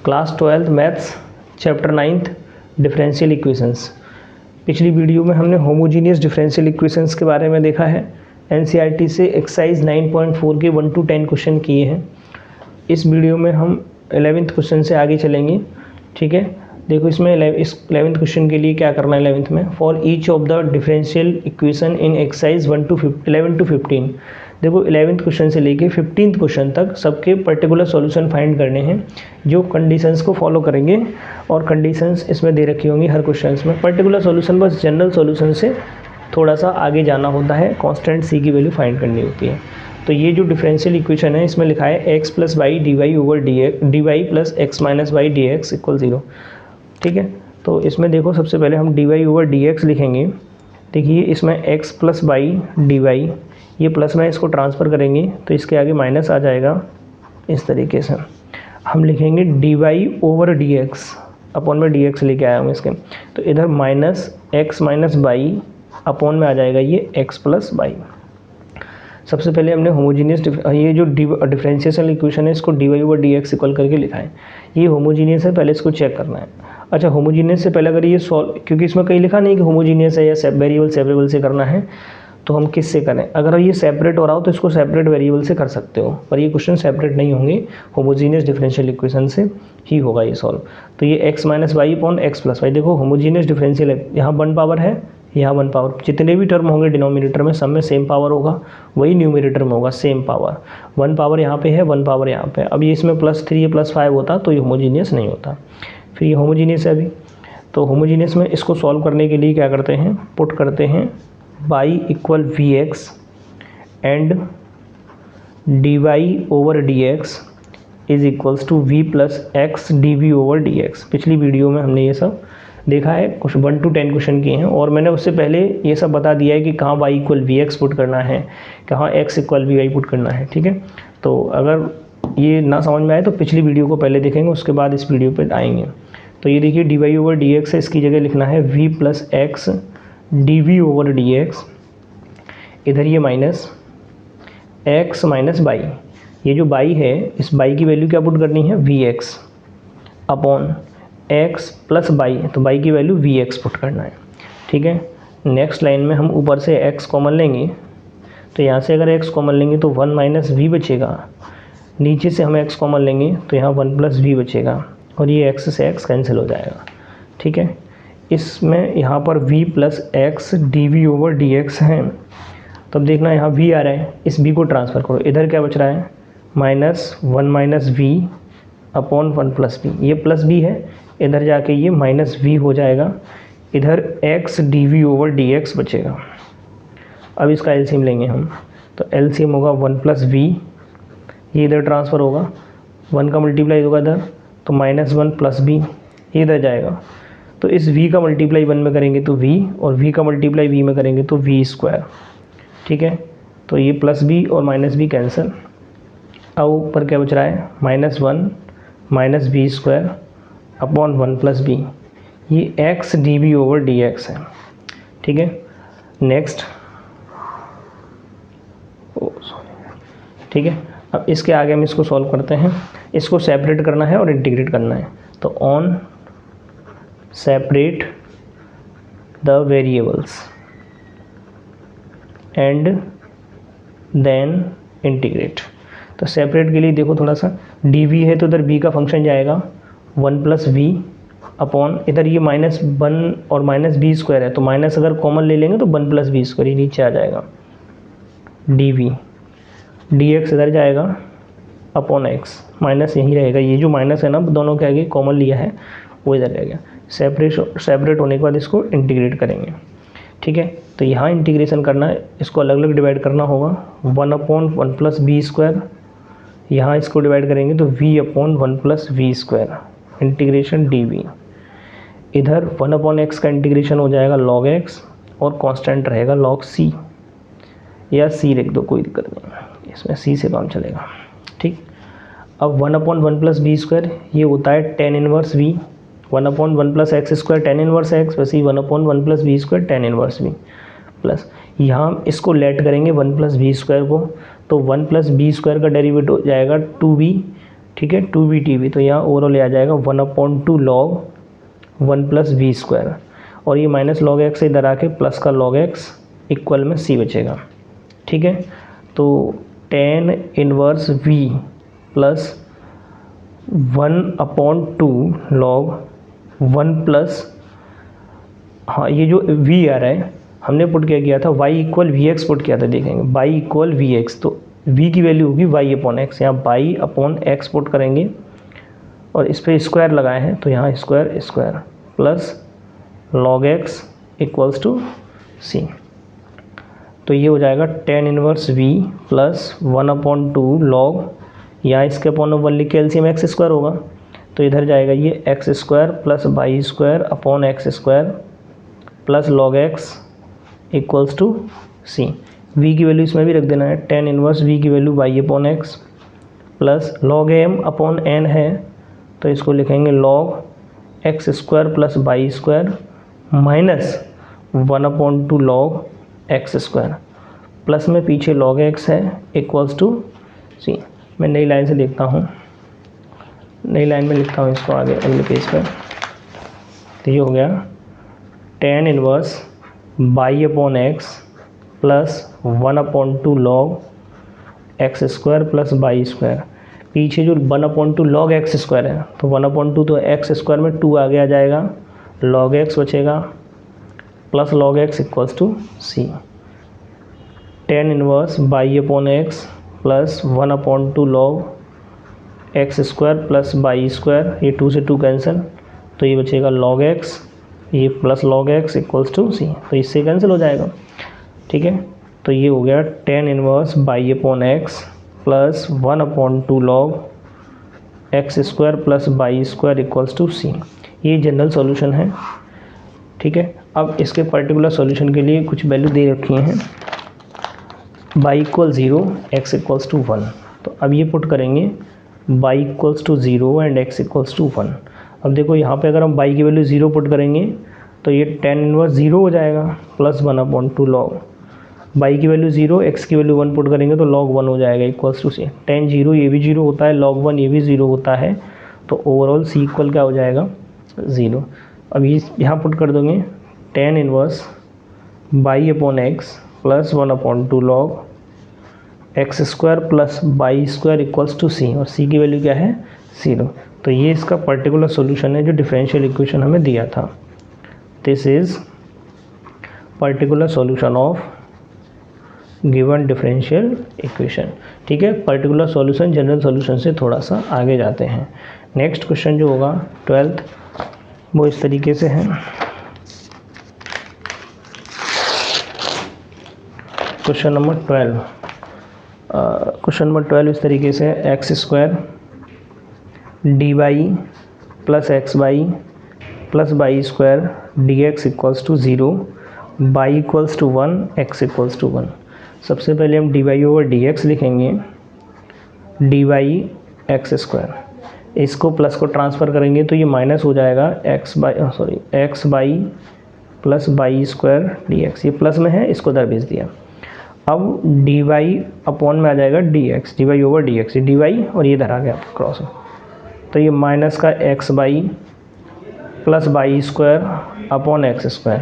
Class 12th maths chapter 9th differential equations. पिछली video में हमने होमोजीनियस डिफरेंशियल इक्वेशंस के बारे में देखा है। एनसीईआरटी से एक्सरसाइज 9.4 के 1 to 10 क्वेश्चन किए हैं। इस वीडियो में हम 11th क्वेश्चन से आगे चलेंगे। ठीक है, देखो इसमें इस 11th क्वेश्चन के लिए क्या करना है। 11th में for each of the differential equation in exercise 11 to 15, देखो 11th क्वेश्चन से लेके 15th क्वेश्चन तक सबके पर्टिकुलर सॉल्यूशन फाइंड करने हैं जो कंडीशंस को फॉलो करेंगे। और कंडीशंस इसमें दे रखी होंगी हर क्वेश्चन में। पर्टिकुलर सॉल्यूशन बस जनरल सॉल्यूशन से थोड़ा सा आगे जाना होता है, कांस्टेंट सी की वैल्यू फाइंड करनी होती है। तो ये जो डिफरेंशियल इक्वेशन है इसमें लिखा है x plus y d y over d y plus x minus y d x equal 0। ठीक है, तो इसमें देखो सबसे पहले हम d y over d x लिखेंगे। देखिए इसमें x plus y d y, ये प्लस में इसको ट्रांसफ़र करेंगे तो इसके आगे माइनस आ जाएगा। इस तरीके से हम लिखेंगे d y over d x, upon में डी एक्स लेके आया हूँ इसके, तो इधर minus x minus y upon में आ जाएगा ये x प्लस वाई। सबसे पहले हमने होमोजीनियस ये जो डिफरेंशियल इक्वेशन है इसको d y over d x equal करके लिखा है। ये होमोजीनियस है, पहले इसको चेक करना है। अच्छा, होमोजीनियस से पहले अगर ये सॉल्व, क्योंकि इसमें कहीं लिखा नहीं कि होमोजीनियस है या वेरिएबल सेपरेबल से करना है, तो हम किस से करें। अगर ये सेपरेट हो रहा हो तो इसको सेपरेट वेरिएबल से कर सकते हो, पर ये क्वेश्चन सेपरेट नहीं होंगे, होमोजीनियस डिफरेंशियल इक्वेशन से ही होगा ये सॉल्व। तो ये x minus y upon x plus y, देखो होमोजीनियस डिफरेंशियल है, यहाँ 1 पावर है, यहाँ 1 पावर, जितने भी टर्म होंगे डिनोमिनेटर में सब में सेम पावर होगा, वही न्यूमरेटर में होगा सेम पावर। 1 पावर यहाँ पे है, 1 पावर यहाँ पे है। अब ये इसमें +3 या +5 होता तो ये होमोजीनियस नहीं होता। फिर ये होमोजीनियस है अभी, तो होमोजीनियस में इसको सॉल्व करने के लिए क्या करते हैं, पुट करते हैं y equal v x and d y over d x is equals to v plus x d v over d x. पिछली वीडियो में हमने ये सब देखा है, कुछ 1 to 10 क्वेश्चन किए हैं, और मैंने उससे पहले ये सब बता दिया है कि कहाँ y equal v x put करना है, कहाँ x equal v y put करना है। ठीक है, तो अगर ये ना समझ में आए तो पिछली वीडियो को पहले देखेंगे, उसके बाद इस वीडियो पर आएंगे। तो ये देखिए d y over d x है, इसकी जगह लिखना है v plus x d v over d x. इधर ये माइनस एक्स माइनस बाई, ये जो बाई है इस बाई की वैल्यू क्या पुट करनी है, v x upon x plus y, तो बाई की वैल्यू वी एक्स पुट करना है। ठीक है, नेक्स्ट लाइन में हम ऊपर से एक्स कॉमन लेंगे, तो यहाँ से अगर एक्स कॉमन लेंगे तो 1 माइनस वी बचेगा, नीचे से हम एक्स कॉमन लेंगे तो यहाँ 1 प्लस वी बचेगा, और ये एक्स से एक्स कैंसिल हो जाएगा। ठीक है, इसमें यहाँ पर v plus x d v over d x है, तब देखना यहाँ v आ रहा है, इस v को ट्रांसफ़र करो, इधर क्या बच रहा है -1 minus v upon 1 plus v, ये प्लस v है, इधर जाके ये माइनस v हो जाएगा, इधर x d v over d x बचेगा। अब इसका एलसीएम लेंगे हम, तो एलसीएम होगा 1 प्लस वी, ये इधर ट्रांसफ़र होगा, 1 का मल्टीप्लाई होगा इधर, तो -1 प्लस v, ये इधर जाएगा, तो इस v का मल्टीप्लाई 1 में करेंगे तो v, और v का मल्टीप्लाई v में करेंगे तो v स्क्वायर। ठीक है, तो ये प्लस b और माइनस b कैंसिल। अब ऊपर क्या बच रहा है, -1 minus b square upon 1 plus b, ये x d v over d x है। ठीक है, नेक्स्ट, ठीक है, अब इसके आगे हम इसको सॉल्व करते हैं। इसको सेपरेट करना है और इंटीग्रेट करना है, तो on separate the variables and then integrate। तो सेपरेट के लिए देखो थोड़ा सा, dv है तो इधर b का फंक्शन जाएगा 1 प्लस वी अपॉन, इधर ये -1 और माइनस बी स्क्वायर है, तो माइनस अगर कॉमन ले लेंगे तो 1 प्लस बी स्क्वायर, ये नीचे आ जाएगा, dv dx इधर जाएगा अपॉन x, माइनस यहीं रहेगा, ये जो माइनस है ना दोनों के आगे कॉमन लिया है वो इधर रह गया। सेपरेट होने के बाद इसको इंटीग्रेट करेंगे। ठीक है, तो यहाँ इंटीग्रेशन करना है, इसको अलग अलग डिवाइड करना होगा, 1 अपॉन 1 प्लस बी स्क्वायर, यहाँ इसको डिवाइड करेंगे तो v upon 1 plus v square, integration d v. इधर 1 अपॉन एक्स का इंटीग्रेशन हो जाएगा log x, और कांस्टेंट रहेगा log c, या c लिख दो, कोई दिक्कत नहीं, इसमें c से काम चलेगा। ठीक, अब 1 अपॉन 1 प्लस बी स्क्वायर ये होता है tan inverse v, 1 upon 1 plus x square tan inverse x, वैसे ही 1 upon 1 plus b square tan inverse b, plus यहाँ इसको लेट करेंगे 1 प्लस बी स्क्वायर को, तो 1 प्लस बी स्क्वायर का डेरिवेटिव हो जाएगा 2b ठीक है, 2v/tv, तो यहाँ ओवरऑल आ जाएगा 1/2 log 1 + v², और ये माइनस log x इधर आके प्लस का log x इक्वल में c बचेगा। ठीक है, तो tan inverse v plus 1/2 log 1 plus, हाँ ये जो v आ रहा है हमने पुट क्या किया था, y = vx पुट किया था, देखेंगे y = vx, तो v की वैल्यू होगी y/x, यहाँ y/x पुट करेंगे और इस पर स्क्वायर लगाए हैं तो यहाँ square plus log x = c, तो ये हो जाएगा tan inverse v plus 1/2 log, यहाँ इसके अपॉन 1 लिख के एलसीएम x² होगा, तो इधर जाएगा ये x² plus y²/x² plus log x = c। v की वैल्यू इसमें भी रख देना है, tan इनवर्स v की value y/x plus log m/n है, तो इसको लिखेंगे log x² plus y² minus 1/2 log x², plus में पीछे log x है = c। मैं नई लाइन से देखता हूँ, नई लाइन में लिखता हूँ इसको आगे अगले पेज पर, तो ये हो गया tan inverse y/x plus 1/2 log x² plus y², पीछे जो 1/2 log x² है, तो 1/2 तो x² में 2 आगे आ जाएगा, log x बचेगा plus log x = c। tan inverse y/x plus 1/2 log x² plus y², ये 2 से 2 कैंसिल, तो ये बचेगा log x, ये प्लस log x = c, तो इससे कैंसिल हो जाएगा। ठीक है, तो ये हो गया tan inverse y/x plus 1/2 log x² plus y² = c, ये जनरल सॉल्यूशन है। ठीक है, अब इसके पर्टिकुलर सॉल्यूशन के लिए कुछ वैल्यू दे रखी हैं, y = 0 x = 1, तो अब ये पुट करेंगे y = 0 एंड x = 1। अब देखो यहाँ पे अगर हम y की वैल्यू 0 पुट करेंगे तो ये tan इनवर्स 0 हो जाएगा प्लस 1/2 log, y की वैल्यू 0, x की वैल्यू 1 पुट करेंगे तो log 1 हो जाएगा = tan 0 ये भी 0 होता है, log 1 ये भी 0 होता है, तो ओवरऑल c इक्वल क्या हो जाएगा 0। अब ये यहाँ पुट कर दोगे tan inverse y/x plus 1/2 log x² plus y² = c, और c की वैल्यू क्या है 0, तो ये इसका पर्टिकुलर सॉल्यूशन है जो डिफरेंशियल इक्वेशन हमें दिया था। This is particular solution of given differential equation. ठीक है, पर्टिकुलर सॉल्यूशन जनरल सॉल्यूशन से थोड़ा सा आगे जाते हैं। नेक्स्ट क्वेश्चन जो होगा 12th, वो इस तरीके से है। क्वेश्चन नंबर 12 इस तरीके से है, x² dy plus xy plus y² dx = 0, y = 1, x = 1। सबसे पहले हम dy/dx लिखेंगे, dy x², इसको प्लस को ट्रांसफ़र करेंगे तो ये माइनस हो जाएगा xy प्लस y² dx, ये प्लस में है, इसको उधर भेज दिया। अब dy अपॉन में आ जाएगा dx, dy/dx, ये dy और ये इधर आ गया क्रॉस, तो ये माइनस का xy plus y² upon x²।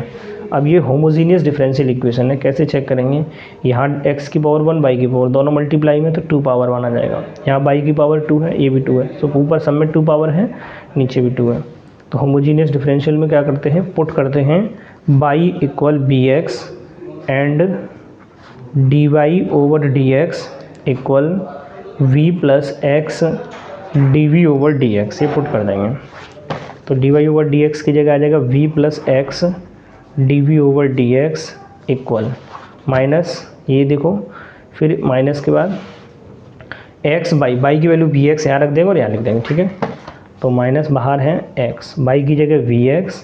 अब ये होमोजीनियस डिफरेंशियल इक्वेशन है, कैसे चेक करेंगे, यहाँ x की पावर 1 y की पावर दोनों मल्टीप्लाई में तो 2 पावर 1 आ जाएगा, यहाँ y की पावर 2 है, ये भी 2 है, तो ऊपर सब में 2 पावर है, नीचे भी 2 है। तो होमोजीनियस डिफरेंशियल में क्या करते हैं, पुट करते हैं y = bx and dy/dx = v plus x dv/dx, ये पुट कर देंगे, तो dy/dx की जगह आ जाएगा v plus x dv/dx equal minus, ये देखो फिर माइनस के बाद x y की वैल्यू vx यहाँ रख देंगे और यहाँ लिख देंगे। ठीक है, तो माइनस बाहर है x, y की जगह vx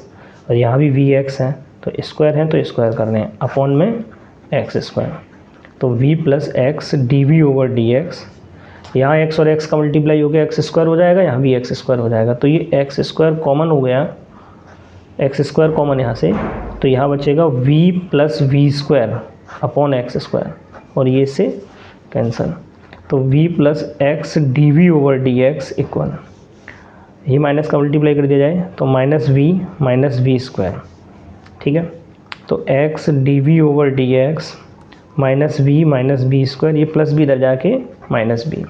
और यहाँ भी vx है, तो स्क्वायर है तो स्क्वायर करने हैं, अपॉन में x², तो v प्लस x dv/dx, यहाँ x और x का मल्टीप्लाई हो गया x² हो जाएगा, यहाँ भी x² हो जाएगा, तो ये x² कॉमन हो गया, x² कॉमन यहाँ से, तो यहाँ बचेगा v plus v² upon x², और ये इससे कैंसिल, तो v plus x d v over d x equal, ये माइनस का मल्टीप्लाई कर दिया जाए तो माइनस वी स्क्वायर, ठीक है। तो x d v over d x minus b square, ये प्लस बी इधर जाके माइनस बी,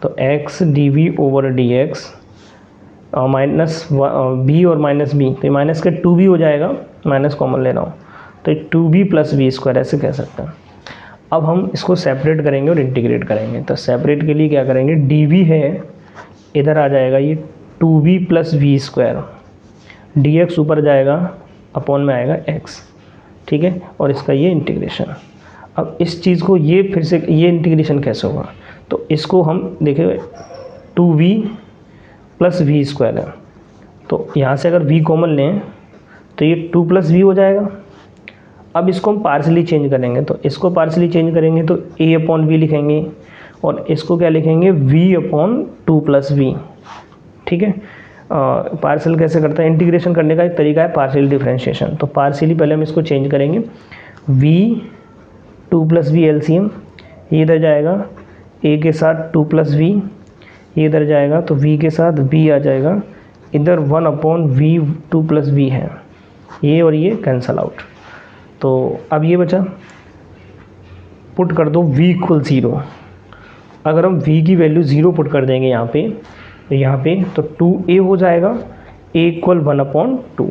तो x d v over d x minus b और माइनस बी, तो ये माइनस का 2b हो जाएगा, माइनस कॉमन ले रहा हूँ, तो 2b प्लस बी स्क्वायर ऐसे कह सकते हैं। अब हम इसको सेपरेट करेंगे और इंटीग्रेट करेंगे। तो सेपरेट के लिए क्या करेंगे, dv है, इधर आ जाएगा ये 2b plus v square, dx ऊपर जाएगा, अपॉन में आएगा x, ठीक है, और इसका ये इंटीग्रेशन। अब इस चीज़ को ये फिर से ये इंटीग्रेशन कैसे होगा, तो इसको हम देखें 2b प्लस वी स्क्वायर है, तो यहाँ से अगर v कॉमन लें तो ये 2 प्लस वी हो जाएगा। अब इसको हम पार्शली चेंज करेंगे, तो इसको पार्शली चेंज करेंगे तो a अपॉन वी लिखेंगे, और इसको क्या लिखेंगे v अपॉन 2 प्लस वी, ठीक है। पार्शल कैसे करते हैं, इंटीग्रेशन करने का एक तरीका है पार्शियल डिफरेंशिएशन। तो पार्शियली पहले हम इसको चेंज करेंगे, v 2 प्लस वी एलसीएम, ये इधर जाएगा a के साथ 2 प्लस वी, ये इधर जाएगा तो v के साथ b आ जाएगा, इधर 1 अपॉन वी 2 प्लस वी है, ये और ये कैंसल आउट। तो अब ये बचा, पुट कर दो v इक्वल 0। अगर हम v की वैल्यू 0 पुट कर देंगे यहाँ पे तो 2a हो जाएगा, a इक्वल 1 अपॉन 2।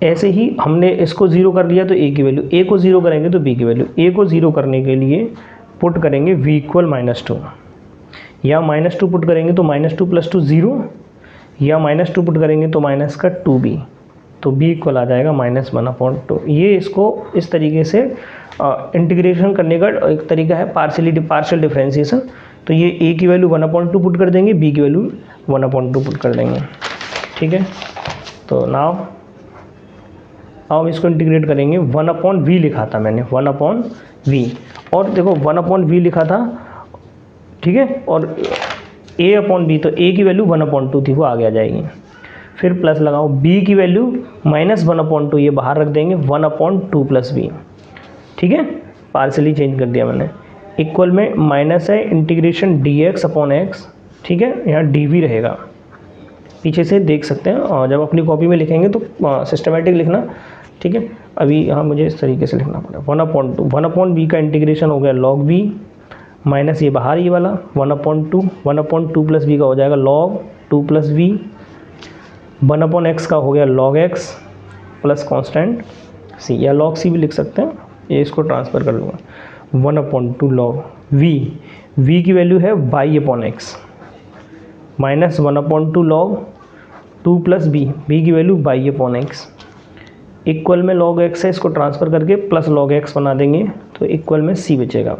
ऐसे ही हमने इसको 0 कर लिया तो a की वैल्यू, a को 0 करेंगे तो b की वैल्यू, a को 0 करने के लिए पुट करेंगे v इक्वल -2, या -2 पुट करेंगे तो -2 प्लस 2 0, या -2 पुट करेंगे तो माइनस का 2b, तो b इक्वल आ जाएगा -1 अपॉन 2। ये इसको इस तरीके से इंटीग्रेशन करने का एक तरीका है पार्शियल डिफरेंशिएशन। तो ये a की वैल्यू 1 अपॉन 2 पुट कर देंगे, b की वैल्यू 1 अपॉन 2 पुट कर देंगे, ठीक है। तो नाउ हम इसको इंटीग्रेट करेंगे, 1 अपॉन वी लिखा था मैंने, 1 अपॉन वी, और देखो 1 अपॉन वी लिखा था, ठीक है, और a अपॉन b, तो a की वैल्यू 1 अपॉन 2 थी, वो आगे आ जाएगी। फिर प्लस लगाओ, b की वैल्यू -1 अपॉन 2, ये बाहर रख देंगे, 1 अपॉन 2 प्लस b, ठीक है, पार्शली चेंज कर दिया मैंने। इक्वल में माइनस है, इंटीग्रेशन dx अपॉन x, ठीक है, यहाँ dv रहेगा, पीछे से देख सकते हैं, और जब अपनी कॉपी में लिखेंगे तो सिस्टमेटिक लिखना, ठीक है। अभी यहाँ मुझे इस तरीके से लिखना पड़ेगा, 1 अपॉन 2, 1 अपॉन b का इंटीग्रेशन हो गया log b, माइनस ये बाहर ये वाला 1 अपॉन 2 प्लस b का हो जाएगा log 2 plus v, 1 upon x का हो गया log x plus constant c, या log c भी लिख सकते हैं, ये इसको ट्रांसफ़र कर लूँगा, 1 अपॉन 2 log v की वैल्यू है y अपॉन x, माइनस 1 अपॉन 2 log 2 प्लस b की value y upon x, equal में log x है, इसको ट्रांसफ़र करके प्लस log x बना देंगे, तो इक्वल में c बचेगा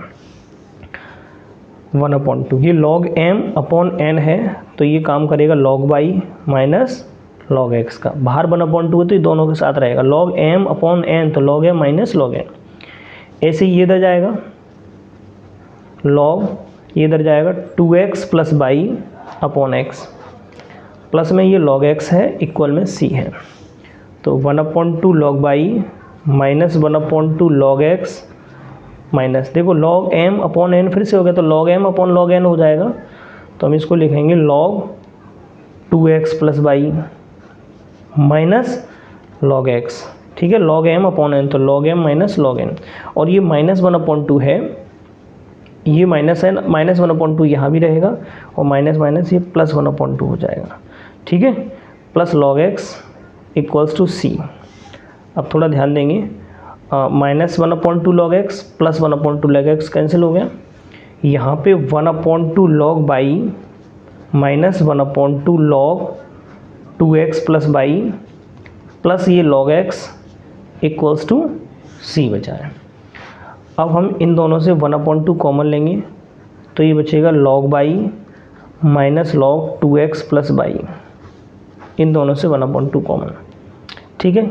1 अपॉन 2। ये log m अपॉन n है, तो ये काम करेगा log y minus log x का, बाहर 1 अपॉन 2 है तो ये दोनों के साथ रहेगा, log m अपॉन n, तो log m minus log n। ऐसे ही ये इधर जाएगा log, ये इधर जाएगा 2x plus y upon x, plus में ये log x है, इक्वल में c है, तो 1 अपॉन 2 log y माइनस 1 अपॉन 2 log x, माइनस देखो log m अपॉन n फिर से हो गया, तो log m upon log n हो जाएगा, तो हम इसको लिखेंगे log 2x plus y minus log x, ठीक है, log m अपॉन n, तो log m minus log n, और ये -1 अपॉन 2 है, ये माइनस है, -1 अपॉन 2 यहाँ भी रहेगा, और माइनस माइनस ये +1 अपॉन 2 हो जाएगा, ठीक है, plus log x equals to c। अब थोड़ा ध्यान देंगे, -1 अपॉन 2 log x प्लस 1 अपॉन 2 log x कैंसिल हो गया, यहाँ पे 1 अपॉन 2 log y माइनस 1 अपॉन 2 log 2x plus y plus ये log x equals to c बचा है। अब हम इन दोनों से 1 अपॉन 2 कॉमन लेंगे, तो ये बचेगा log y minus log 2x plus y, इन दोनों से 1 अपॉन 2 कॉमन, ठीक है।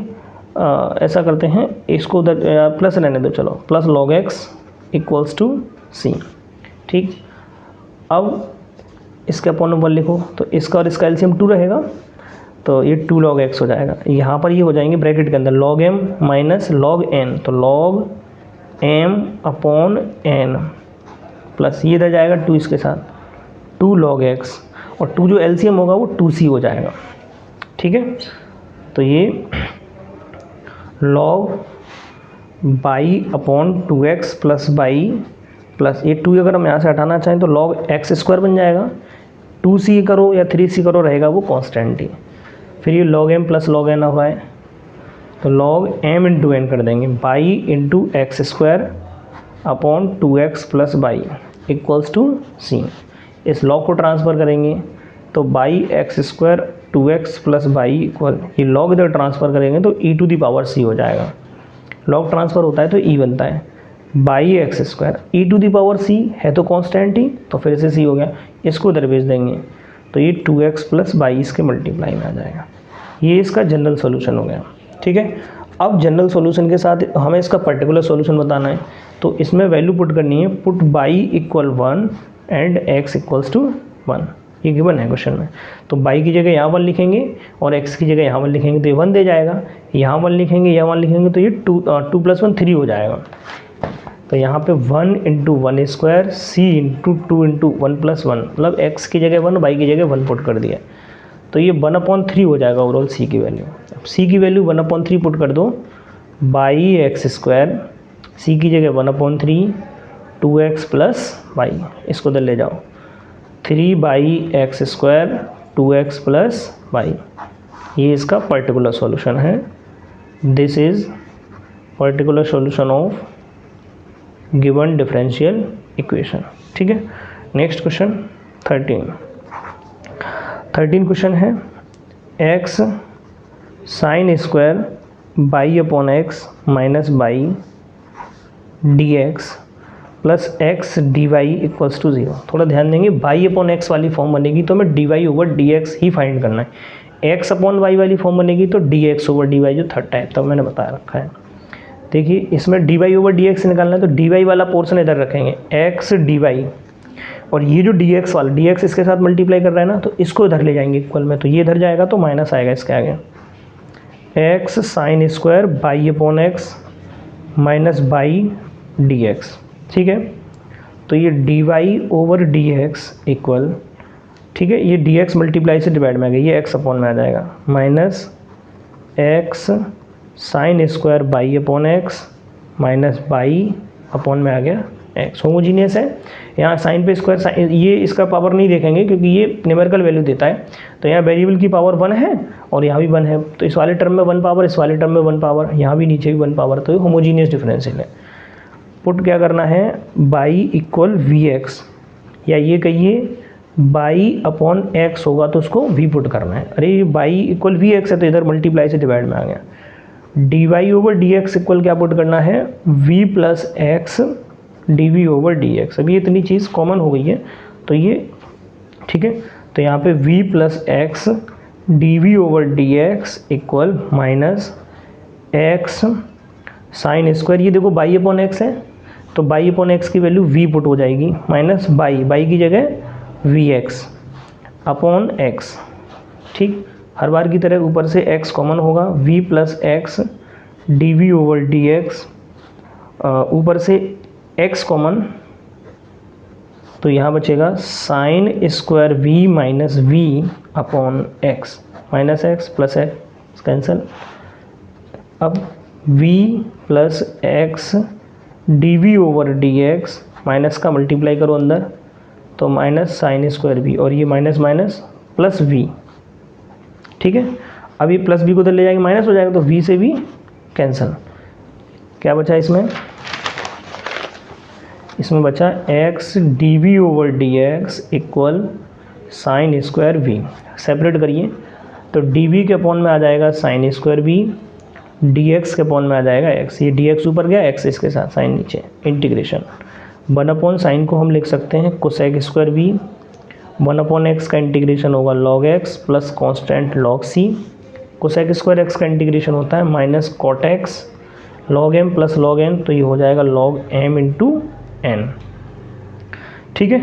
ऐसा करते हैं, इसको उधर प्लस रहने दो, चलो, plus log x equals to c, ठीक। अब इसके अपॉन 1 लिखो, तो इसका और इसका एलसीएम 2 रहेगा, तो ये 2 log x हो जाएगा, यहाँ पर ये हो जाएंगे ब्रैकेट के अंदर log m minus log n, तो log m upon n plus ये इधर जाएगा 2 इसके साथ 2 log x, और 2 जो एलसीएम होगा वो 2c हो जाएगा। ठीक है, तो ये log by upon 2x plus by plus ये 2 अगर हम यहाँ से हटाना चाहें तो log x स्क्वायर बन जाएगा। 2c करो या 3c करो रहेगा वो कांस्टेंट ही। फिर ये log m plus log n हुआ है तो log m इंटू n कर देंगे, y into x square upon 2x plus y equals to c। इस log को ट्रांसफ़र करेंगे तो y x square 2x plus y equal, ये log इधर ट्रांसफ़र करेंगे तो e to the power c हो जाएगा। log ट्रांसफ़र होता है तो e बनता है, y x square e to the power c है तो कांस्टेंट ही, तो फिर से c हो गया। इसको इधर भेज देंगे तो ये 2x प्लस बाई इसके मल्टीप्लाई में आ जाएगा। ये इसका जनरल सॉल्यूशन हो गया। ठीक है, अब जनरल सॉल्यूशन के साथ हमें इसका पर्टिकुलर सॉल्यूशन बताना है, तो इसमें वैल्यू पुट करनी है, put y equal 1 and x equals to 1, ये गिवन है क्वेश्चन में। तो बाई की जगह यहाँ 1 लिखेंगे और x की जगह यहाँ 1 लिखेंगे तो ये 1 दे जाएगा, यहाँ 1 लिखेंगे यहाँ 1 लिखेंगे तो ये 2 प्लस 1 3 हो जाएगा। तो यहाँ पे 1 into 1 square c into 2 into 1 plus 1, मतलब x की जगह 1 बाई की जगह 1 पुट कर दिया तो ये 1/3 हो जाएगा ओवरऑल c की वैल्यू। अब c की वैल्यू 1/3 पुट कर दो, बाई एक्स स्क्वायर c की जगह 1/3 2x प्लस बाई, इसको इधर ले जाओ 3 y x square 2x plus y, ये इसका पर्टिकुलर सॉल्यूशन है। This is particular solution of given differential equation. ठीक है, नेक्स्ट क्वेश्चन 13 क्वेश्चन है, x sine square y upon x minus y d x plus x d y equals to 0। थोड़ा ध्यान देंगे, y upon x वाली form बनेगी तो हमें d y over d x ही फाइंड करना है, एक्स अपॉन वाई वाली फॉर्म बनेगी तो d x over d y जो थर्ड टाइप तब मैंने बता रखा है। देखिए इसमें d y over d x निकालना है तो डी वाई वाला पोर्शन इधर रखेंगे, एक्स डी वाई, और ये जो डी एक्स वाला डी एक्स इसके साथ मल्टीप्लाई कर रहा है ना तो इसको इधर ले जाएंगे इक्वल में, तो ये इधर जाएगा तो माइनस आएगा इसके आगे, x sine square y upon x minus y d x. ठीक है, तो ये d y over d x equal, ठीक है, ये डी एक्स मल्टीप्लाई से डिवाइड में आ गया, ये एक्स अपॉन में आ जाएगा, minus x sine square y upon x minus y upon में आ गया एक्स। होमोजीनियस है, यहाँ साइन पे स्क्वायर साइन, ये इसका पावर नहीं देखेंगे क्योंकि ये न्यूमेरिकल वैल्यू देता है, तो यहाँ वेरिएबल की पावर 1 है और यहाँ भी 1 है, तो इस वाले टर्म में 1 पावर, इस वाले टर्म में 1 पावर, यहाँ भी नीचे भी 1 पावर, तो ये होमोजीनियस डिफरेंशियल है। पुट क्या करना है, बाई इक्वल वी एक्स, या ये कहिए बाई अपॉन एक्स होगा तो उसको वी पुट करना है। अरे ये बाई इक्वल वी एक्स है तो इधर मल्टीप्लाई से डिवाइड में आ गया, d y over d x equal क्या पुट करना है, v plus x d v over d x. अभी इतनी चीज़ कॉमन हो गई है तो ये ठीक है, तो यहाँ पे v plus x d v over d x equal minus x sine square, ये देखो बाई अपॉन एक्स है तो बाई अपॉन एक्स की वैल्यू v पुट हो जाएगी, माइनस बाई की जगह वी एक्स अपॉन एक्स। ठीक, हर बार की तरह ऊपर से x कॉमन होगा, v plus x d v over d x, ऊपर से x कॉमन तो यहाँ बचेगा sine square v minus v upon x, minus x plus x cancel, अब v plus x d v over d x minus का multiply करो अंदर तो माइनस साइन स्क्वायर v, और ये माइनस माइनस प्लस v। ठीक है, अब ये प्लस v को उधर ले जाएंगे माइनस हो जाएगा तो v से v कैंसिल, क्या बचा इसमें बचा x d v over d x equal sine square v। Separate करिए तो डी वी के अपॉन में आ जाएगा sine square v, d x के अपॉन में आ जाएगा x, ये डी एक्स ऊपर गया x इसके साथ साइन नीचे, इंटीग्रेशन 1 अपॉन साइन को हम लिख सकते हैं cosec square v, 1 upon x का इंटीग्रेशन होगा log x plus constant log c, cosec square x का इंटीग्रेशन होता है minus cot x log m plus log n, तो ये हो जाएगा log m इंटू n। ठीक है,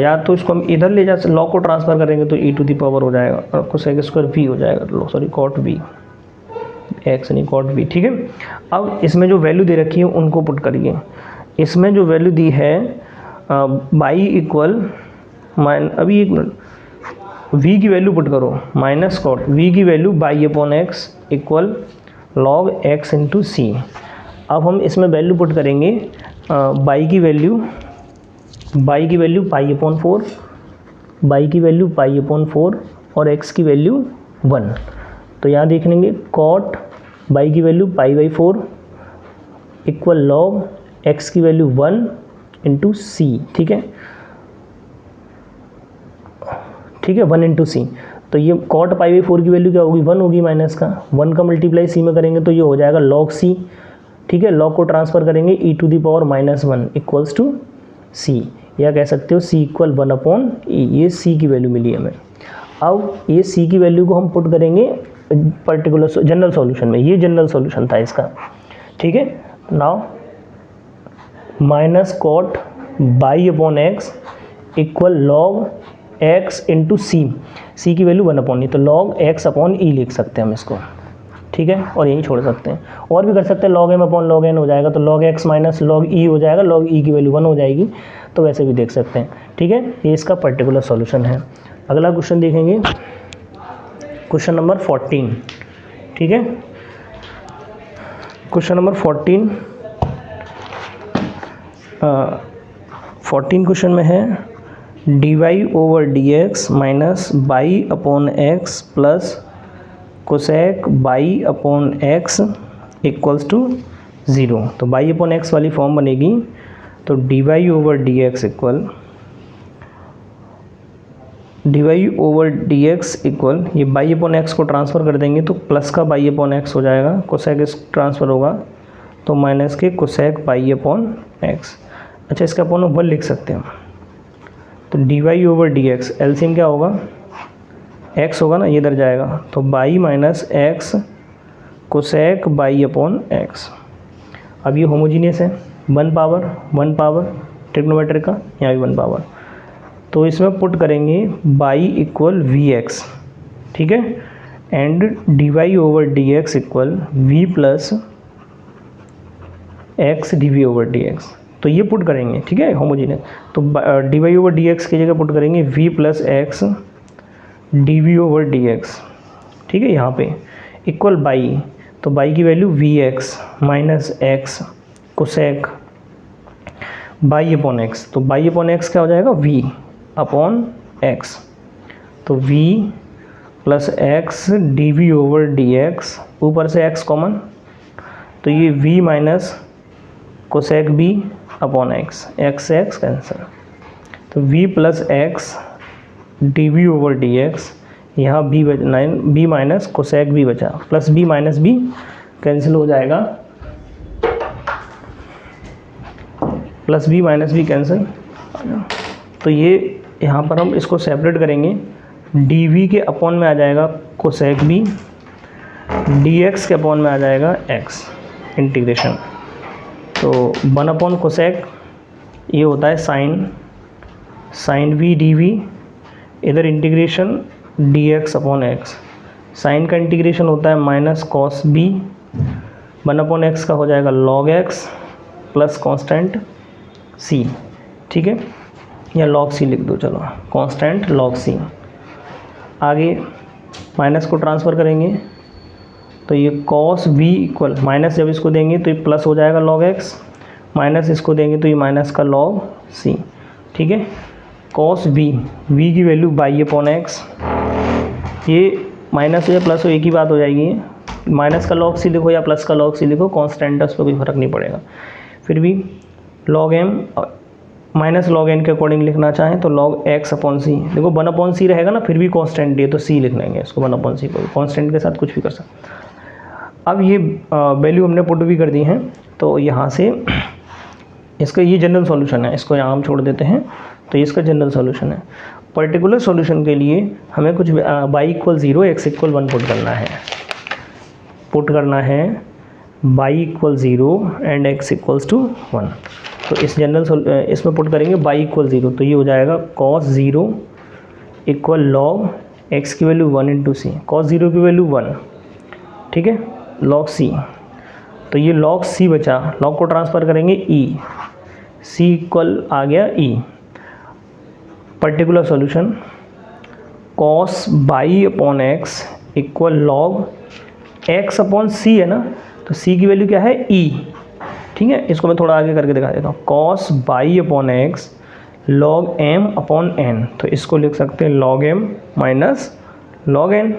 या तो इसको हम इधर ले जा, log को ट्रांसफ़र करेंगे तो e टू दी पावर हो जाएगा और कोसेक स्क्वायर v हो जाएगा, सॉरी कॉट v, x नहीं कॉट v। ठीक है, अब इसमें जो वैल्यू दे रखी है उनको पुट करिए। इसमें जो वैल्यू दी है बाई इक्वल अभी एक मिनट, v की वैल्यू पुट करो माइनस कॉट v की value y upon x equal log x into c. अब हम इसमें वैल्यू पुट करेंगे बाई की वैल्यू पाई अपॉन 4, बाई की वैल्यू पाई अपॉन 4 और x की वैल्यू 1। तो यहाँ देख लेंगे कॉट बाई की value pi by 4 equal log x की वैल्यू 1 इंटू सी। ठीक है, 1 इंटू सी। तो ये कॉट पाई बाई 4 की वैल्यू क्या होगी, 1 होगी माइनस का 1 का मल्टीप्लाई सी में करेंगे तो ये हो जाएगा लॉग सी। ठीक है, लॉग को ट्रांसफर करेंगे e to the power -1 equals to c, या कह सकते हो c इक्वल 1 अपॉन ई। ये c की वैल्यू मिली हमें। अब ये c की वैल्यू को हम पुट करेंगे पर्टिकुलर जनरल सॉल्यूशन में। ये जनरल सॉल्यूशन था इसका। ठीक है, now minus cot y upon x equal log x into c. C की वैल्यू 1 अपॉन ई, तो लॉग x अपॉन ई लिख सकते हैं हम इसको। ठीक है, और यही छोड़ सकते हैं, और भी कर सकते हैं, log m upon log n हो जाएगा, तो लॉग x माइनस लॉग ई हो जाएगा, लॉग ई की वैल्यू 1 हो जाएगी, तो वैसे भी देख सकते हैं। ठीक है, ये इसका पर्टिकुलर सॉल्यूशन है। अगला क्वेश्चन देखेंगे, क्वेश्चन नंबर 14। ठीक है, क्वेश्चन नंबर 14 क्वेश्चन में है dy over dx minus y upon x plus cosec y upon x equals to 0। तो बाई अपॉन एक्स वाली फॉर्म बनेगी, तो dy ओवर dx इक्वल ये बाई अपॉन एक्स को ट्रांसफ़र कर देंगे तो प्लस का बाई अपॉन एक्स हो जाएगा, कोसेक इस ट्रांसफ़र होगा तो माइनस के कोसेक बाई अपॉन एक्स। अच्छा, इसका अपॉन 1 लिख सकते हैं। तो dy ओवर dx एलसीएम क्या होगा, x होगा ना, ये इधर जाएगा, तो by minus x cosec y upon x. अब ये होमोजीनियस है, 1 पावर ट्रिग्नोमेट्री का, यहाँ भी 1 पावर, तो इसमें पुट करेंगे बाई इक्वल वी एक्स। ठीक है, and dy over dx equal v plus x d over dx। तो ये पुट करेंगे। ठीक है, होमोजीनियस, तो dy ओवर dx की जगह पुट करेंगे v plus x d over dx। ठीक है, यहाँ पे इक्वल बाई, तो बाई की value v x minus x cosec y upon x. तो बाई अपॉन एक्स क्या हो जाएगा, v अपॉन एक्स, तो v plus x d over dx, ऊपर से x कॉमन, तो ये v minus cosec b upon x, x cancel, तो v plus x d over dx, यहाँ b माइनस कोसेक b बचा, plus b minus b cancel हो जाएगा, plus b minus b cancel. तो ये यहाँ पर हम इसको सेपरेट करेंगे, dv के अपॉन में आ जाएगा कोसेक b, dx के अपॉन में आ जाएगा x इंटीग्रेशन। तो 1 अपॉन कोसेक ये होता है साइन v dv, इधर integration dx upon x, sine का इंटीग्रेशन होता है minus cos b, 1 upon x का हो जाएगा log x plus constant c। ठीक है, या लॉग c लिख दो, चलो कांस्टेंट लॉग c। आगे माइनस को ट्रांसफ़र करेंगे, तो ये कॉस v इक्वल माइनस, जब इसको देंगे तो ये प्लस हो जाएगा लॉग x, माइनस इसको देंगे तो ये माइनस का लॉग c। ठीक है, कॉस v की वैल्यू बाई अपॉन एक्स, ये माइनस हो या प्लस हो एक ही बात हो जाएगी, माइनस का लॉग c लिखो या प्लस का लॉग c लिखो, कांस्टेंट है, उस पर कोई फ़र्क नहीं पड़ेगा। फिर भी log m minus log n के अकॉर्डिंग लिखना चाहें तो लॉग x अपॉन सी, देखो 1 अपॉन सी रहेगा ना, फिर भी कांस्टेंट है तो c लिख लेंगे इसको, 1 अपॉन सी को कांस्टेंट के साथ कुछ भी कर सकते। अब ये वैल्यू हमने पुट भी कर दी हैं, तो यहाँ से इसका ये जनरल सॉल्यूशन है, इसको यहाँ हम छोड़ देते हैं, तो इसका जनरल सॉल्यूशन है। पर्टिकुलर सॉल्यूशन के लिए हमें कुछ y equal 0 x equal 1 put करना है, y equal 0 and x equals to 1। तो इस जनरल इसमें पुट करेंगे y इक्वल 0, तो ये हो जाएगा cos 0 इक्वल लॉग x की वैल्यू 1 इंटू सी, cos 0 की वैल्यू 1। ठीक है, लॉग c, तो ये लॉग c बचा, लॉग को ट्रांसफ़र करेंगे e, सी इक्वल आ गया e. Particular solution cos by upon x equal log x upon c है ना, तो सी की वैल्यू क्या है ई। ठीक है, इसको मैं थोड़ा आगे करके दिखा देता हूँ। Cos by upon x log m upon n, तो इसको लिख सकते हैं log m minus log n.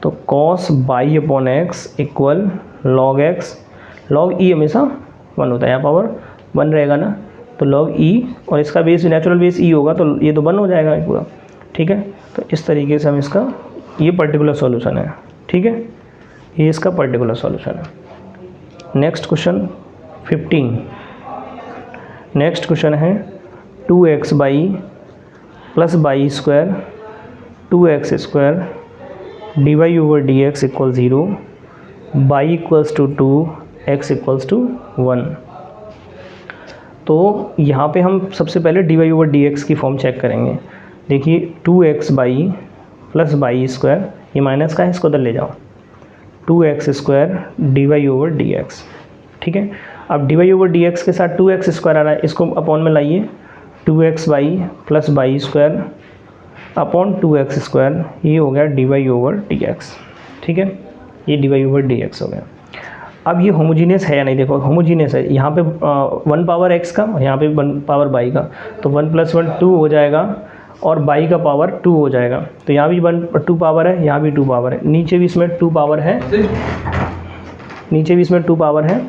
तो cos by upon x equal log x, log e हमेशा 1 होता है, यहाँ पावर 1 रहेगा ना, तो लॉग ई, और इसका बेस नेचुरल बेस ई होगा, तो ये तो 1 हो जाएगा पूरा। ठीक है, तो इस तरीके से हम इसका, ये पर्टिकुलर सॉल्यूशन है। ठीक है, ये इसका पर्टिकुलर सॉल्यूशन है। Next question 15। नेक्स्ट क्वेश्चन है 2x y plus y square 2x स्क्वायर d y over d x equal 0, y equals to 2, x equals to 1। तो यहाँ पे हम सबसे पहले d y over d x की फॉर्म चेक करेंगे। देखिए 2x y plus y square, ये माइनस का है, इसको उधर ले जाओ, 2x स्क्वायर d y over d x. ठीक है, अब d y over d x के साथ 2x स्क्वायर आ रहा है, इसको अपॉन में लाइए, 2x y plus y square upon 2x square, ये हो गया d y over d x. ठीक है, ये d y over d x हो गया। अब ये होमोजीनियस है या नहीं, देखो होमोजीनियस है, यहाँ पे 1 पावर x का और यहाँ पे 1 पावर बाई का, तो 1 + 1 2 हो जाएगा, और बाई का पावर 2 हो जाएगा। तो यहाँ भी 2 पावर है, यहाँ भी 2 पावर है, नीचे भी इसमें 2 पावर है, नीचे भी इसमें 2 पावर है।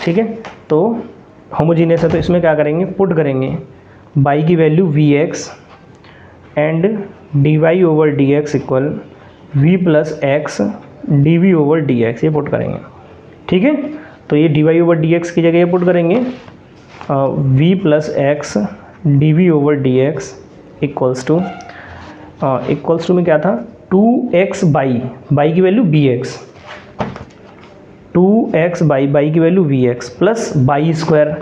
ठीक है, तो होमोजीनियस है, तो इसमें क्या करेंगे, पुट करेंगे बाई की value vx and d y over d x equal v plus x d v over d x, ये पुट करेंगे। ठीक है, तो ये d y over d x की जगह ये पुट करेंगे v plus x d v over d x equals to में क्या था, 2x बाई की वैल्यू bx, 2x बाई की value vx plus y square,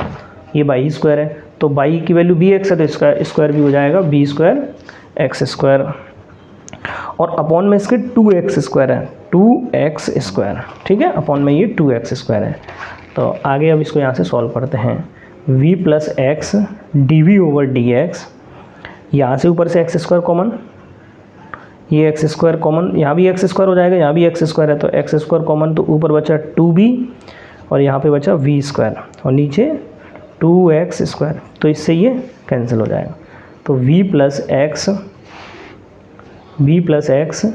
ये बाई स्क्वायर है, तो बाई की वैल्यू bx है, तो इसका स्क्वायर भी हो जाएगा b स्क्वायर x स्क्वायर, और अपॉन में इसके 2x स्क्वायर है, 2x स्क्वायर। ठीक है, अपॉन में ये 2x स्क्वायर है। तो आगे अब इसको यहाँ से सॉल्व करते हैं, v plus x d v over d x, यहाँ से ऊपर से एक्स स्क्वायर कॉमन, ये एक्स स्क्वायर कॉमन, यहाँ भी एक्स स्क्वायर हो जाएगा, यहाँ भी एक्स स्क्वायर है, तो एक्स स्क्वायर कॉमन, तो ऊपर बचा 2b और यहाँ पे बचा v स्क्वायर, और नीचे 2x स्क्वायर, तो इससे ये कैंसिल हो जाएगा। तो v plus x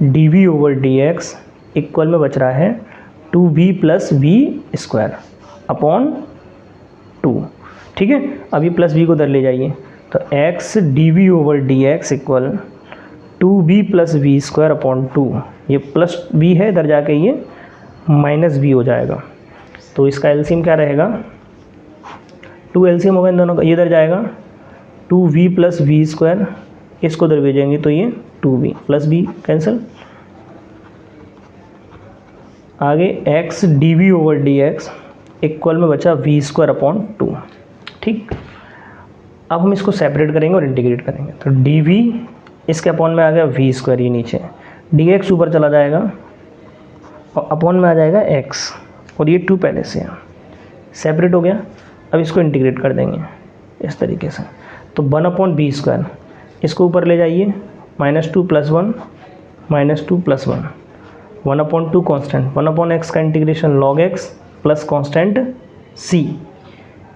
d v over d x equal में बच रहा है 2b plus v square upon 2। ठीक है, अभी प्लस v को उधर ले जाइए, तो x d v over d x equal 2b plus v square upon 2, ये प्लस v है, इधर जाके ये माइनस v हो जाएगा। तो इसका एलसीएम क्या रहेगा, 2 एलसीएम होगा इन दोनों का, ये इधर जाएगा 2v प्लस वी स्क्वायर, इसको उधर भेजेंगे तो ये 2v प्लस v कैंसिल, आगे x d v over d x equal में बचा v स्क्वायर अपॉन 2। ठीक, अब हम इसको सेपरेट करेंगे और इंटीग्रेट करेंगे, तो dv इसके अपॉन में आ गया v स्क्वायर, ये नीचे dx ऊपर चला जाएगा और अपॉन में आ जाएगा x, और ये 2 पहले से है, सेपरेट हो गया। अब इसको इंटीग्रेट कर देंगे इस तरीके से, तो 1 अपॉन b स्क्वायर, इसको ऊपर ले जाइए, -2 + 1 -2 + 1, 1 अपॉन 2 कॉन्स्टेंट, 1 अपॉन x का integration log x plus constant c,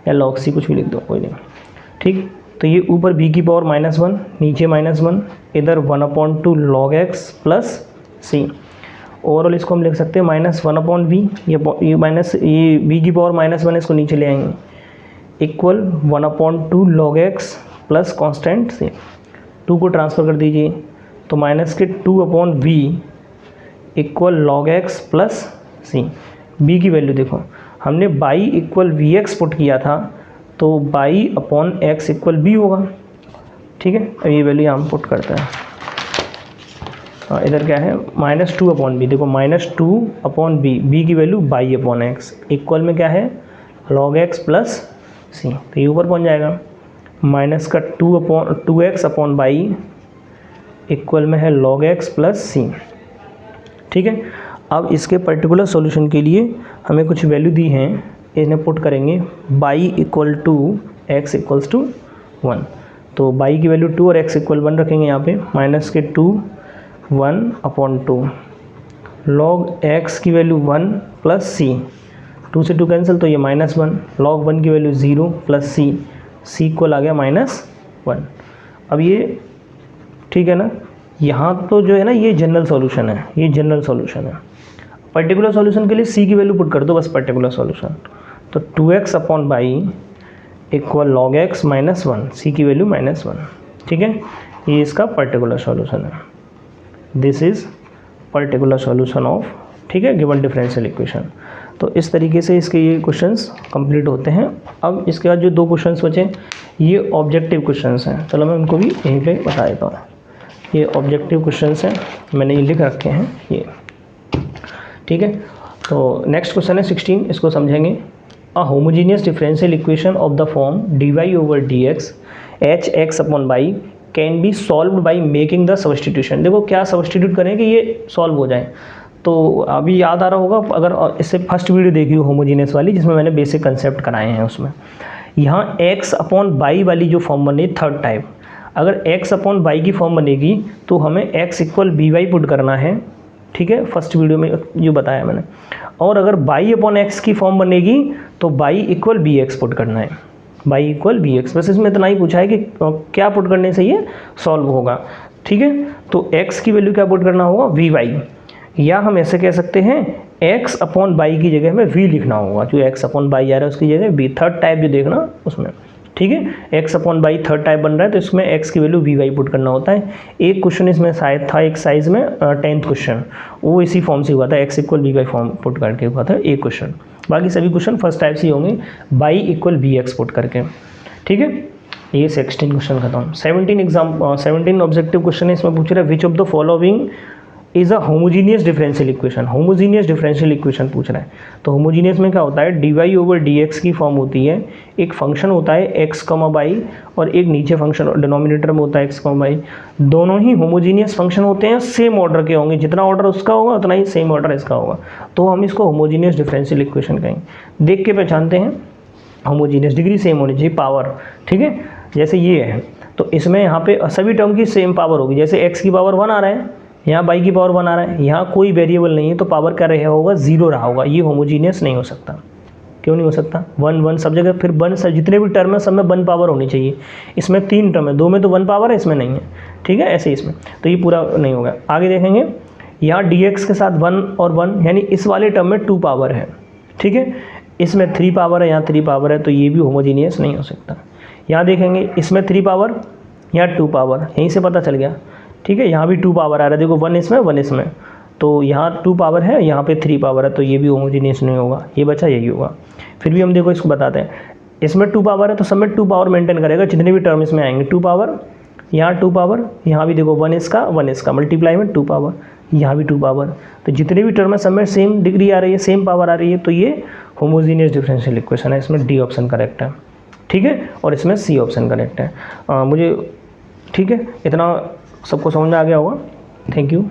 या log c कुछ भी लिख दो, कोई नहीं। ठीक, तो ये ऊपर b की पावर -1, नीचे -1, इधर 1 अपॉन 2 log x plus c। Overall इसको हम लिख सकते हैं -1 अपॉन v, ये माइनस, ये b की पावर -1, इसको नीचे ले आएंगे, इक्वल 1 अपॉन 2 log x plus constant c। 2 को ट्रांसफ़र कर दीजिए, तो माइनस के 2 upon v equal log x plus c। b की वैल्यू देखो, हमने y equal v x put किया था, तो y upon x equal b होगा। ठीक है, अब ये वैल्यू हम पुट करते हैं, इधर क्या है -2 अपॉन b, देखो -2 अपॉन b की value y upon x equal में क्या है log x प्लस c, तो ये ऊपर पहुंच जाएगा, माइनस का 2x अपॉन बाई इक्वल में है log x प्लस c। ठीक है, अब इसके पर्टिकुलर सॉल्यूशन के लिए हमें कुछ वैल्यू दी हैं, इन्हें पुट करेंगे y equal two x equals to 1, तो y की वैल्यू 2 और x इक्वल 1 रखेंगे यहाँ पे, माइनस के 2 1/2 log x की वैल्यू 1 प्लस c, 2 से 2 कैंसिल तो ये -1, log 1 की वैल्यू 0 प्लस c इक्वल आ गया -1। अब ये ठीक है ना, यहाँ तो जो है ना ये जनरल सॉल्यूशन है, ये जनरल सॉल्यूशन है। पर्टिकुलर सॉल्यूशन के लिए c की वैल्यू पुट कर दो बस, पर्टिकुलर सॉल्यूशन, तो 2x/y equal log x -1, c की वैल्यू -1, ठीक है, ये इसका पर्टिकुलर सॉल्यूशन है। This is particular solution of, ठीक है, गिवन डिफरेंशियल इक्वेशन। तो इस तरीके से इसके ये क्वेश्चंस कंप्लीट होते हैं। अब इसके बाद जो 2 क्वेश्चंस बचे ये ऑब्जेक्टिव क्वेश्चंस हैं, चलो मैं उनको भी यहीं पे बता देता हूँ। ये ऑब्जेक्टिव क्वेश्चंस हैं, मैंने ये लिख रखे हैं ये, ठीक है। तो नेक्स्ट क्वेश्चन है 16, इसको समझेंगे। A homogeneous differential equation of the form dy/dx hx/y can be solve by making the substitution. देखो क्या सब्सटीट्यूट करें कि ये सॉल्व हो जाए। तो अभी याद आ रहा होगा, अगर इससे फर्स्ट वीडियो देखी हो होमोजीनियस वाली जिसमें मैंने बेसिक कंसेप्ट कराए हैं, उसमें यहाँ x/y वाली जो फॉर्म बनी थर्ड टाइप, अगर x/y की फॉर्म बनेगी तो हमें x इक्वल by पुट करना है, ठीक है, फर्स्ट वीडियो में जो बताया मैंने। और अगर y/x की फॉर्म बनेगी तो y इक्वल bx पुट करना है, y इक्वल bx। बस इसमें इतना ही पूछा है कि क्या पुट करने से ये सॉल्व होगा, ठीक है। तो x की वैल्यू क्या पुट करना होगा, vy, या हम ऐसे कह सकते हैं x/y की जगह हमें v लिखना होगा, जो x/y आ रहा है उसकी जगह v, थर्ड टाइप जो देखना उसमें, ठीक है। x/y थर्ड टाइप बन रहा है तो इसमें x की वैल्यू vy पुट करना होता है। एक क्वेश्चन इसमें शायद था एक साइज में 10th क्वेश्चन, वो इसी फॉर्म से हुआ था, x equal vy form put करके हुआ था एक क्वेश्चन। बाकी सभी क्वेश्चन फर्स्ट टाइप से होंगे, y इक्वल bx पुट करके, ठीक है। ये 16 क्वेश्चन खत्म। 17 ऑब्जेक्टिव क्वेश्चन है, इसमें पूछ रहा है which of the following is a homogeneous differential equation. Homogeneous differential equation पूछ रहा है, तो होमोजीनियस में क्या होता है, dy/dx की फॉर्म होती है, एक फंक्शन होता है x, y और एक नीचे फंक्शन डिनोमिनेटर में होता है x, y। दोनों ही होमोजीनियस फंक्शन होते हैं, सेम ऑर्डर के होंगे, जितना ऑर्डर उसका होगा उतना ही सेम ऑर्डर इसका होगा, तो हम इसको होमोजीनियस डिफरेंशियल इक्वेशन कहेंगे। देख के पहचानते हैं, होमोजीनियस डिग्री सेम होनी चाहिए, पावर, ठीक है। जैसे ये है तो इसमें यहाँ पे सभी टर्म की सेम पावर होगी, जैसे x की पावर 1 आ रहा है, यहाँ y की पावर 1 आ रहा है, यहाँ कोई वेरिएबल नहीं है तो पावर क्या रहा होगा, 0 रहा होगा। ये होमोजीनियस नहीं हो सकता। क्यों नहीं हो सकता, 1 सब जगह, फिर 1 सब जितने भी टर्म है सब में 1 पावर होनी चाहिए। इसमें 3 टर्म है, 2 में तो 1 पावर है, इसमें नहीं है, ठीक है, ऐसे इसमें तो ये पूरा नहीं होगा। आगे देखेंगे, यहाँ dx के साथ 1 और 1, यानी इस वाले टर्म में 2 पावर है, ठीक है, इसमें 3 पावर है, यहाँ 3 पावर है, तो ये भी होमोजीनियस नहीं हो सकता। यहाँ देखेंगे इसमें 3 पावर, यहाँ 2 पावर, यहीं से पता चल गया, ठीक है। यहाँ भी 2 पावर आ रहा है, देखो 1 इसमें 1 इसमें, तो यहाँ 2 पावर है, यहाँ पे 3 पावर है, तो ये भी होमोजीनियस नहीं होगा, ये बचा यही होगा। फिर भी हम देखो इसको बताते हैं, इसमें 2 पावर है तो सब में 2 पावर मेंटेन करेगा, जितने भी टर्म इसमें आएंगे 2 पावर, यहाँ 2 पावर, यहाँ भी देखो 1 इसका मल्टीप्लाई में 2 पावर, यहाँ भी 2 पावर, तो जितने भी टर्म है सब में सेम डिग्री आ रही है, सेम पावर आ रही है, तो ये होमोजीनियस डिफरेंशियल इक्वेशन है। इसमें डी ऑप्शन करेक्ट है, ठीक है, और इसमें सी ऑप्शन करेक्ट है। मुझे ठीक है, इतना सबको समझ में आ गया होगा। Thank you.